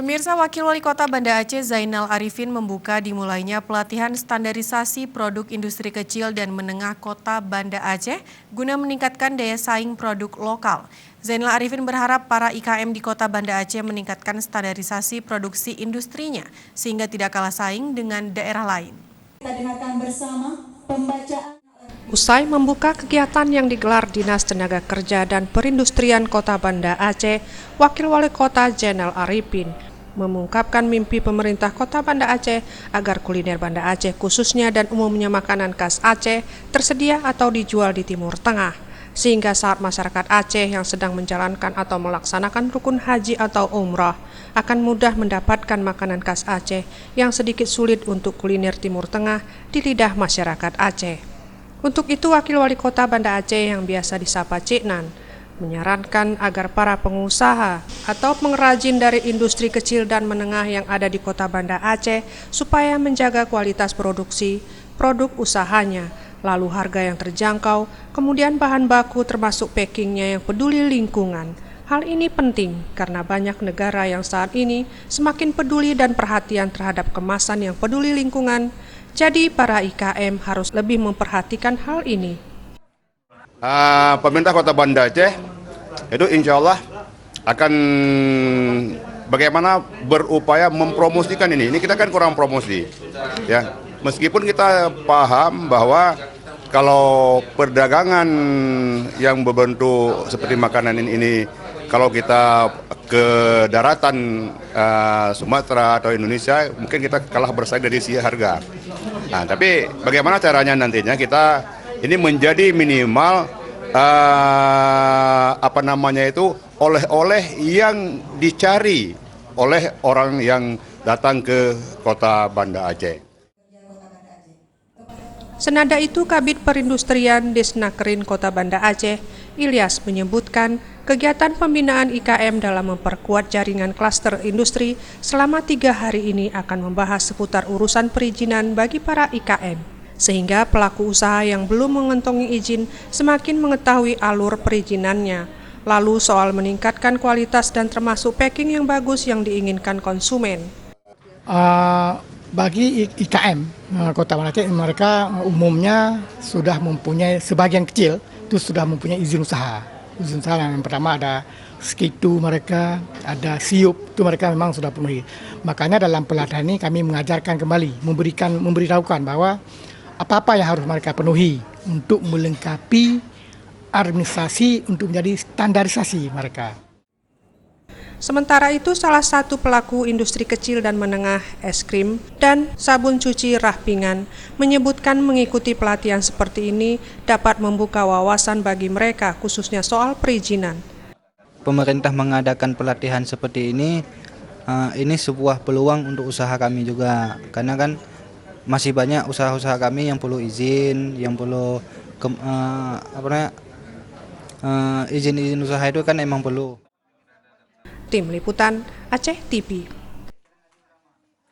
Pemirsa, Wakil Wali Kota Banda Aceh Zainal Arifin membuka dimulainya pelatihan standarisasi produk industri kecil dan menengah Kota Banda Aceh guna meningkatkan daya saing produk lokal. Zainal Arifin berharap para IKM di Kota Banda Aceh meningkatkan standarisasi produksi industrinya sehingga tidak kalah saing dengan daerah lain. Kita dengarkan bersama pembacaan. Usai membuka kegiatan yang digelar Dinas Tenaga Kerja dan Perindustrian Kota Banda Aceh, Wakil Wali Kota Zainal Arifin mengungkapkan mimpi pemerintah Kota Banda Aceh agar kuliner Banda Aceh khususnya dan umumnya makanan khas Aceh tersedia atau dijual di Timur Tengah, sehingga saat masyarakat Aceh yang sedang menjalankan atau melaksanakan rukun haji atau umrah akan mudah mendapatkan makanan khas Aceh yang sedikit sulit untuk kuliner Timur Tengah di lidah masyarakat Aceh. Untuk itu, Wakil Wali Kota Banda Aceh yang biasa disapa Cik Nan menyarankan agar para pengusaha atau pengrajin dari industri kecil dan menengah yang ada di Kota Banda Aceh supaya menjaga kualitas produksi, produk usahanya, lalu harga yang terjangkau, kemudian bahan baku termasuk packingnya yang peduli lingkungan. Hal ini penting karena banyak negara yang saat ini semakin peduli dan perhatian terhadap kemasan yang peduli lingkungan. Jadi para IKM harus lebih memperhatikan hal ini. Pemerintah Kota Banda Aceh itu insya Allah akan bagaimana berupaya mempromosikan ini. Ini kita kan kurang promosi, ya. Meskipun kita paham bahwa kalau perdagangan yang berbentuk seperti makanan ini kalau kita ke daratan Sumatera atau Indonesia mungkin kita kalah bersaing dari sisi harga. Nah, tapi bagaimana caranya nantinya kita ini menjadi minimal oleh-oleh yang dicari oleh orang yang datang ke Kota Banda Aceh. Senada itu, Kabid Perindustrian Disnakerin Kota Banda Aceh, Ilyas menyebutkan kegiatan pembinaan IKM dalam memperkuat jaringan klaster industri selama 3 hari ini akan membahas seputar urusan perizinan bagi para IKM. Sehingga pelaku usaha yang belum mengantongi izin semakin mengetahui alur perizinannya. Lalu soal meningkatkan kualitas dan termasuk packing yang bagus yang diinginkan konsumen. Bagi IKM Kota Banda Aceh, mereka umumnya sudah mempunyai, sebagian kecil itu sudah mempunyai izin usaha. Izin usaha yang pertama ada skitu mereka, ada siup, itu mereka memang sudah penuhi. Makanya dalam pelatihan ini kami mengajarkan kembali, memberitahukan bahwa apa-apa yang harus mereka penuhi untuk melengkapi administrasi untuk menjadi standarisasi mereka. Sementara itu, salah satu pelaku industri kecil dan menengah es krim dan sabun cuci Rahpingan menyebutkan mengikuti pelatihan seperti ini dapat membuka wawasan bagi mereka khususnya soal perizinan. Pemerintah mengadakan pelatihan seperti ini sebuah peluang untuk usaha kami juga, karena kan masih banyak usaha-usaha kami yang perlu izin, yang perlu izin usaha itu kan emang perlu. Tim Liputan Aceh TV.